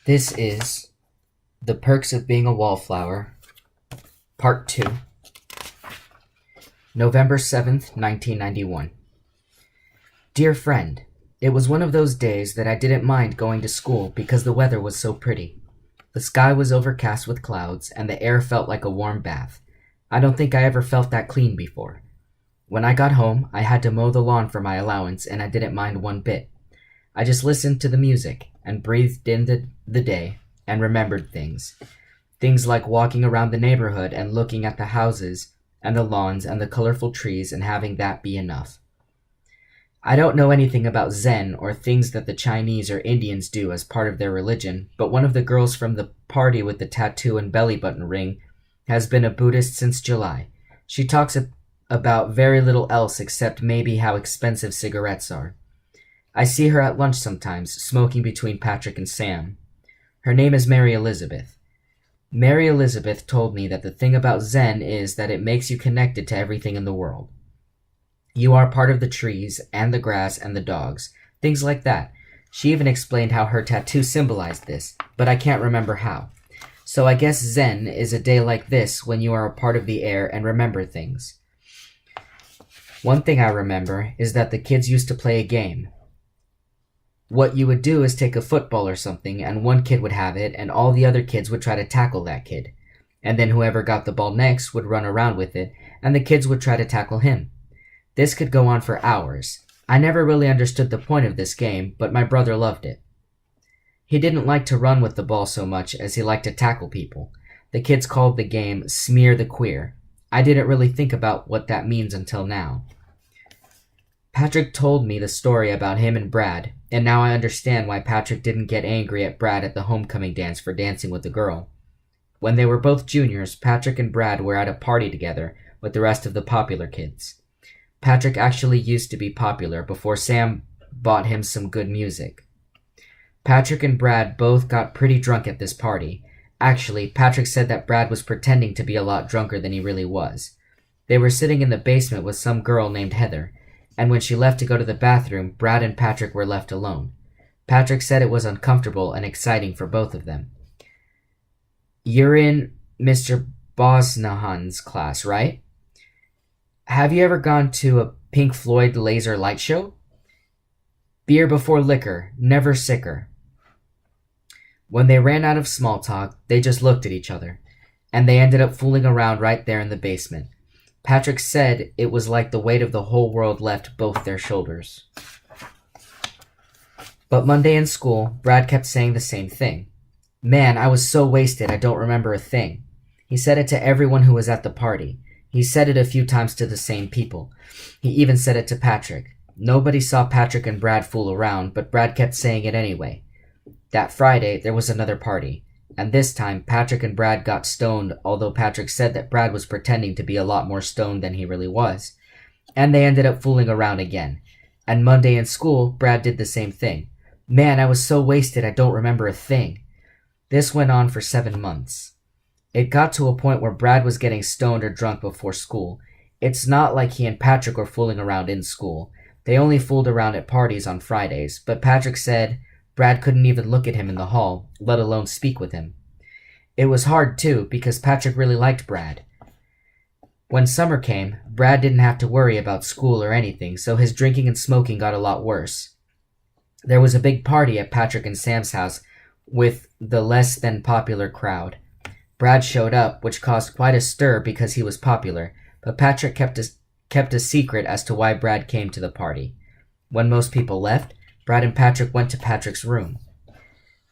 This is The Perks of Being a Wallflower, Part 2, November 7th, 1991. Dear friend, it was one of those days that I didn't mind going to school because the weather was so pretty. The sky was overcast with clouds, and the air felt like a warm bath. I don't think I ever felt that clean before. When I got home, I had to mow the lawn for my allowance, and I didn't mind one bit. I just listened to the music and breathed in the day and remembered things. Things like walking around the neighborhood and looking at the houses and the lawns and the colorful trees and having that be enough. I don't know anything about Zen or things that the Chinese or Indians do as part of their religion, but one of the girls from the party with the tattoo and belly button ring has been a Buddhist since July. She talks about very little else except maybe how expensive cigarettes are. I see her at lunch sometimes, smoking between Patrick and Sam. Her name is Mary Elizabeth. Mary Elizabeth told me that the thing about Zen is that it makes you connected to everything in the world. You are part of the trees and the grass and the dogs, things like that. She even explained how her tattoo symbolized this, but I can't remember how. So I guess Zen is a day like this when you are a part of the air and remember things. One thing I remember is that the kids used to play a game. What you would do is take a football or something, and one kid would have it, and all the other kids would try to tackle that kid. And then whoever got the ball next would run around with it, and the kids would try to tackle him. This could go on for hours. I never really understood the point of this game, but my brother loved it. He didn't like to run with the ball so much as he liked to tackle people. The kids called the game Smear the Queer. I didn't really think about what that means until now. Patrick told me the story about him and Brad, and now I understand why Patrick didn't get angry at Brad at the homecoming dance for dancing with the girl. When they were both juniors, Patrick and Brad were at a party together with the rest of the popular kids. Patrick actually used to be popular before Sam bought him some good music. Patrick and Brad both got pretty drunk at this party. Actually, Patrick said that Brad was pretending to be a lot drunker than he really was. They were sitting in the basement with some girl named Heather, and when she left to go to the bathroom, Brad and Patrick were left alone. Patrick said it was uncomfortable and exciting for both of them. You're in Mr. Bosnahan's class, right? Have you ever gone to a Pink Floyd laser light show? Beer before liquor, never sicker. When they ran out of small talk, they just looked at each other, and they ended up fooling around right there in the basement. Patrick said it was like the weight of the whole world left both their shoulders. But Monday in school, Brad kept saying the same thing. Man, I was so wasted I don't remember a thing. He said it to everyone who was at the party. He said it a few times to the same people. He even said it to Patrick. Nobody saw Patrick and Brad fool around, but Brad kept saying it anyway. That Friday, there was another party, and this time Patrick and Brad got stoned, although Patrick said that Brad was pretending to be a lot more stoned than he really was. And they ended up fooling around again. And Monday in school, Brad did the same thing. Man, I was so wasted I don't remember a thing. This went on for 7 months. It got to a point where Brad was getting stoned or drunk before school. It's not like he and Patrick were fooling around in school. They only fooled around at parties on Fridays, but Patrick said Brad couldn't even look at him in the hall, let alone speak with him. It was hard, too, because Patrick really liked Brad. When summer came, Brad didn't have to worry about school or anything, so his drinking and smoking got a lot worse. There was a big party at Patrick and Sam's house with the less than popular crowd. Brad showed up, which caused quite a stir because he was popular, but Patrick kept a secret as to why Brad came to the party. When most people left, Brad and Patrick went to Patrick's room.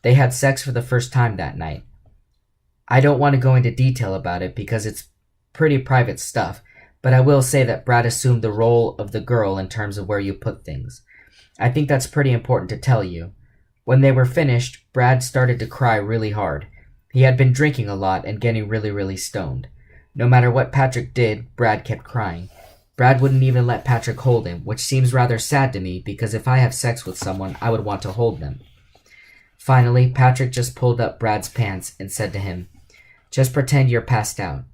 They had sex for the first time that night. I don't want to go into detail about it because it's pretty private stuff, but I will say that Brad assumed the role of the girl in terms of where you put things. I think that's pretty important to tell you. When they were finished, Brad started to cry really hard. He had been drinking a lot and getting really, really stoned. No matter what Patrick did, Brad kept crying. Brad wouldn't even let Patrick hold him, which seems rather sad to me because if I have sex with someone, I would want to hold them. Finally, Patrick just pulled up Brad's pants and said to him, "Just pretend you're passed out."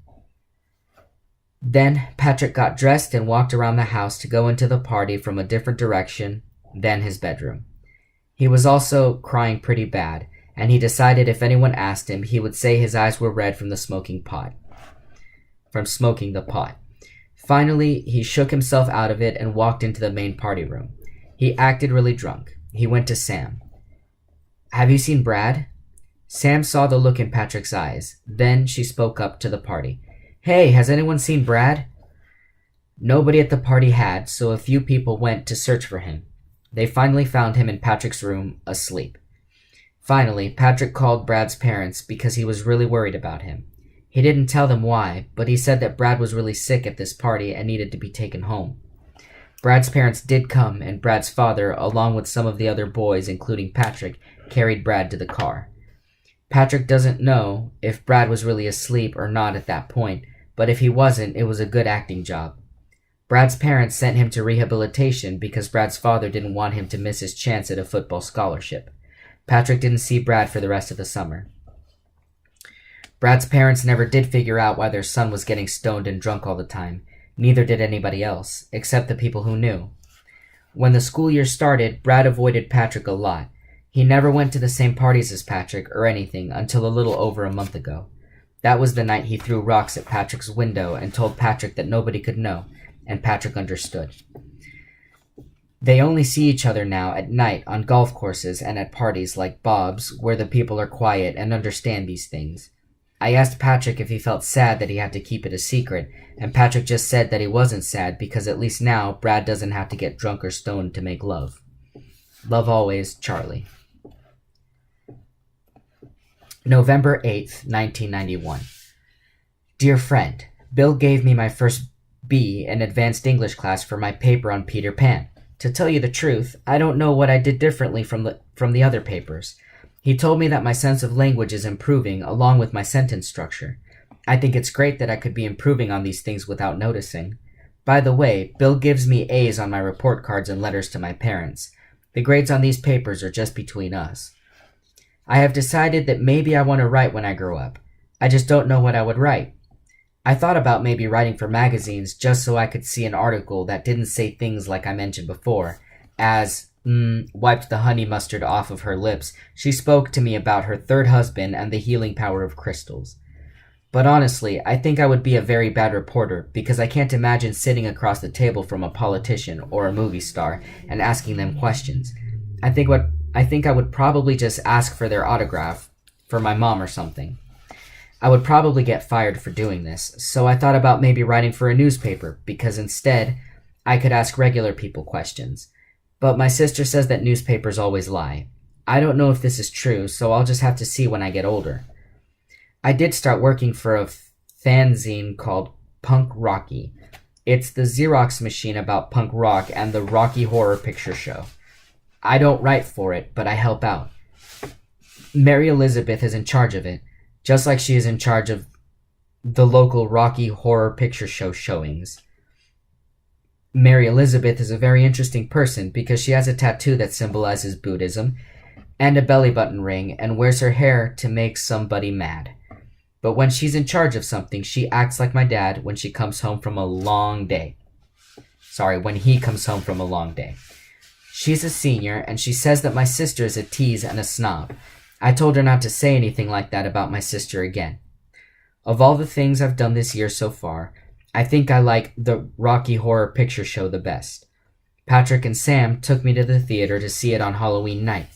Then Patrick got dressed and walked around the house to go into the party from a different direction than his bedroom. He was also crying pretty bad, and he decided if anyone asked him, he would say his eyes were red from smoking the pot. Finally, he shook himself out of it and walked into the main party room. He acted really drunk. He went to Sam. "Have you seen Brad?" Sam saw the look in Patrick's eyes. Then she spoke up to the party. "Hey, has anyone seen Brad?" Nobody at the party had, so a few people went to search for him. They finally found him in Patrick's room, asleep. Finally, Patrick called Brad's parents because he was really worried about him. He didn't tell them why, but he said that Brad was really sick at this party and needed to be taken home. Brad's parents did come, and Brad's father, along with some of the other boys, including Patrick, carried Brad to the car. Patrick doesn't know if Brad was really asleep or not at that point, but if he wasn't, it was a good acting job. Brad's parents sent him to rehabilitation because Brad's father didn't want him to miss his chance at a football scholarship. Patrick didn't see Brad for the rest of the summer. Brad's parents never did figure out why their son was getting stoned and drunk all the time. Neither did anybody else, except the people who knew. When the school year started, Brad avoided Patrick a lot. He never went to the same parties as Patrick or anything until a little over a month ago. That was the night he threw rocks at Patrick's window and told Patrick that nobody could know, and Patrick understood. They only see each other now at night on golf courses and at parties like Bob's, where the people are quiet and understand these things. I asked Patrick if he felt sad that he had to keep it a secret, and Patrick just said that he wasn't sad because at least now Brad doesn't have to get drunk or stoned to make love. Love always, Charlie. November 8th, 1991. Dear friend, Bill gave me my first B in advanced English class for my paper on Peter Pan. To tell you the truth, I don't know what I did differently from the other papers. He told me that my sense of language is improving along with my sentence structure. I think it's great that I could be improving on these things without noticing. By the way, Bill gives me A's on my report cards and letters to my parents. The grades on these papers are just between us. I have decided that maybe I want to write when I grow up. I just don't know what I would write. I thought about maybe writing for magazines just so I could see an article that didn't say things like I mentioned before, as, wiped the honey mustard off of her lips. She spoke to me about her third husband and the healing power of crystals. But honestly, I think I would be a very bad reporter because I can't imagine sitting across the table from a politician or a movie star and asking them questions. I think I would probably just ask for their autograph for my mom or something. I would probably get fired for doing this, so I thought about maybe writing for a newspaper because instead I could ask regular people questions. But my sister says that newspapers always lie. I don't know if this is true, so I'll just have to see when I get older. I did start working for a fanzine called Punk Rocky. It's the Xerox machine about punk rock and the Rocky Horror Picture Show. I don't write for it, but I help out. Mary Elizabeth is in charge of it, just like she is in charge of the local Rocky Horror Picture Show showings. Mary Elizabeth is a very interesting person because she has a tattoo that symbolizes Buddhism and a belly button ring and wears her hair to make somebody mad. But when she's in charge of something, she acts like my dad when she comes home from a long day. When he comes home from a long day. She's a senior, and she says that my sister is a tease and a snob. I told her not to say anything like that about my sister again. Of all the things I've done this year so far, I think I like the Rocky Horror Picture Show the best. Patrick and Sam took me to the theater to see it on Halloween night.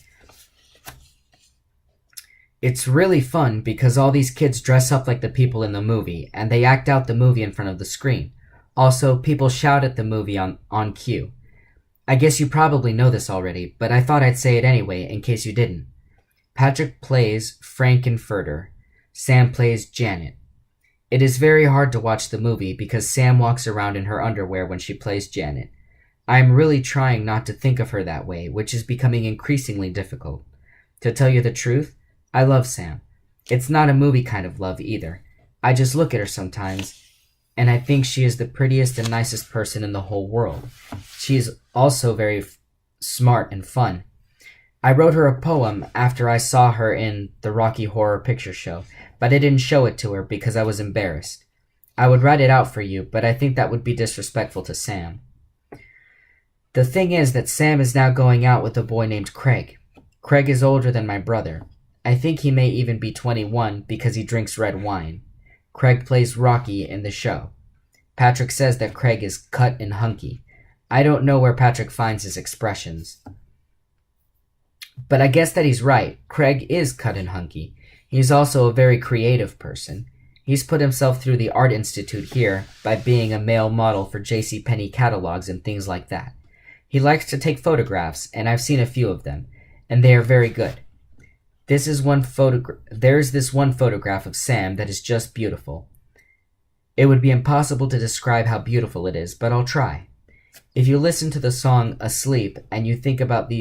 It's really fun because all these kids dress up like the people in the movie, and they act out the movie in front of the screen. Also, people shout at the movie on cue. I guess you probably know this already, but I thought I'd say it anyway in case you didn't. Patrick plays Frankenfurter. Sam plays Janet. It is very hard to watch the movie because Sam walks around in her underwear when she plays Janet. I am really trying not to think of her that way, which is becoming increasingly difficult. To tell you the truth, I love Sam. It's not a movie kind of love either. I just look at her sometimes, and I think she is the prettiest and nicest person in the whole world. She is also very smart and fun. I wrote her a poem after I saw her in the Rocky Horror Picture Show, but I didn't show it to her because I was embarrassed. I would write it out for you, but I think that would be disrespectful to Sam. The thing is that Sam is now going out with a boy named Craig. Craig is older than my brother. I think he may even be 21 because he drinks red wine. Craig plays Rocky in the show. Patrick says that Craig is cut and hunky. I don't know where Patrick finds his expressions. But I guess that he's right. Craig is cut and hunky. He's also a very creative person. He's put himself through the Art Institute here by being a male model for JCPenney catalogs and things like that. He likes to take photographs, and I've seen a few of them, and they are very good. There's this one photograph of Sam that is just beautiful. It would be impossible to describe how beautiful it is, but I'll try. If you listen to the song Asleep and you think about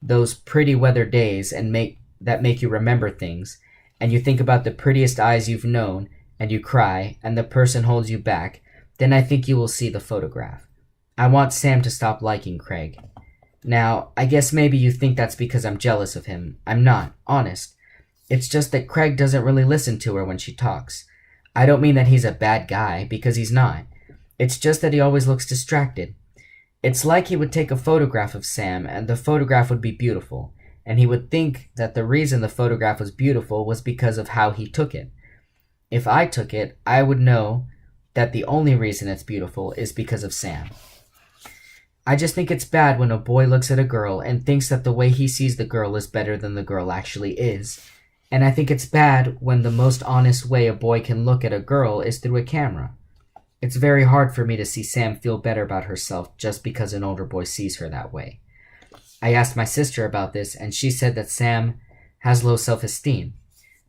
those pretty weather days that make you remember things, and you think about the prettiest eyes you've known, and you cry, and the person holds you back, then I think you will see the photograph. I want Sam to stop liking Craig. Now, I guess maybe you think that's because I'm jealous of him. I'm not, honest. It's just that Craig doesn't really listen to her when she talks. I don't mean that he's a bad guy, because he's not. It's just that he always looks distracted. It's like he would take a photograph of Sam, and the photograph would be beautiful, and he would think that the reason the photograph was beautiful was because of how he took it. If I took it, I would know that the only reason it's beautiful is because of Sam. I just think it's bad when a boy looks at a girl and thinks that the way he sees the girl is better than the girl actually is. And I think it's bad when the most honest way a boy can look at a girl is through a camera. It's very hard for me to see Sam feel better about herself just because an older boy sees her that way. I asked my sister about this, and she said that Sam has low self-esteem.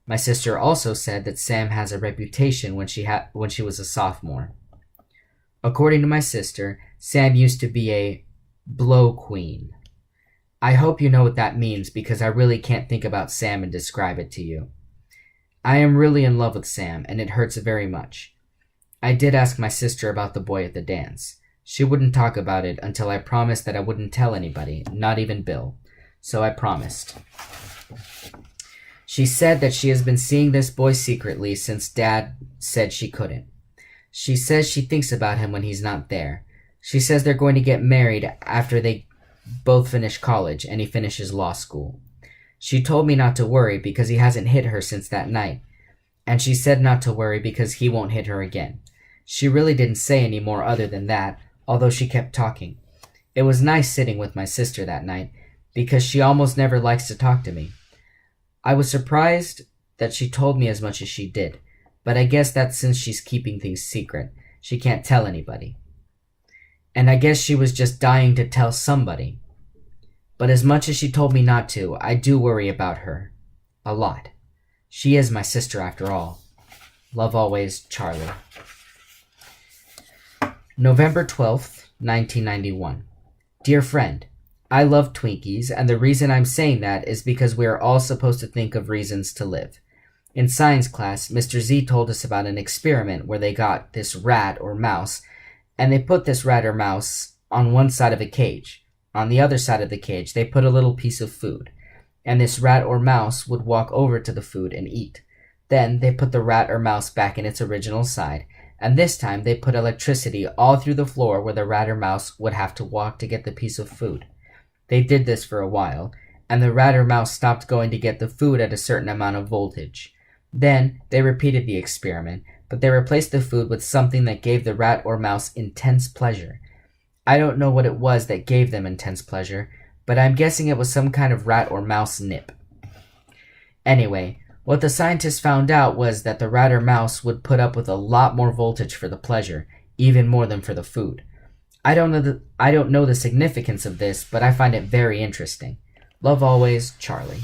My sister also said that Sam has a reputation when she was a sophomore. According to my sister, Sam used to be a blow queen. I hope you know what that means because I really can't think about Sam and describe it to you. I am really in love with Sam, and it hurts very much. I did ask my sister about the boy at the dance. She wouldn't talk about it until I promised that I wouldn't tell anybody, not even Bill. So I promised. She said that she has been seeing this boy secretly since Dad said she couldn't. She says she thinks about him when he's not there. She says they're going to get married after they both finish college and he finishes law school. She told me not to worry because he hasn't hit her since that night. And she said not to worry because he won't hit her again. She really didn't say any more other than that, although she kept talking. It was nice sitting with my sister that night because she almost never likes to talk to me. I was surprised that she told me as much as she did, but I guess that's since she's keeping things secret. She can't tell anybody. And I guess she was just dying to tell somebody. But as much as she told me not to, I do worry about her. A lot. She is my sister after all. Love always, Charlie. November 12th, 1991. Dear friend, I love Twinkies, and the reason I'm saying that is because we are all supposed to think of reasons to live. In science class, Mr. Z told us about an experiment where they got this rat or mouse, and they put this rat or mouse on one side of a cage. On the other side of the cage, they put a little piece of food, and this rat or mouse would walk over to the food and eat. Then they put the rat or mouse back in its original side, and this time they put electricity all through the floor where the rat or mouse would have to walk to get the piece of food. They did this for a while, and the rat or mouse stopped going to get the food at a certain amount of voltage. Then they repeated the experiment, but they replaced the food with something that gave the rat or mouse intense pleasure. I don't know what it was that gave them intense pleasure, but I'm guessing it was some kind of rat or mouse nip. Anyway, what the scientists found out was that the rat or mouse would put up with a lot more voltage for the pleasure, even more than for the food. I don't know the significance of this, but I find it very interesting. Love always, Charlie.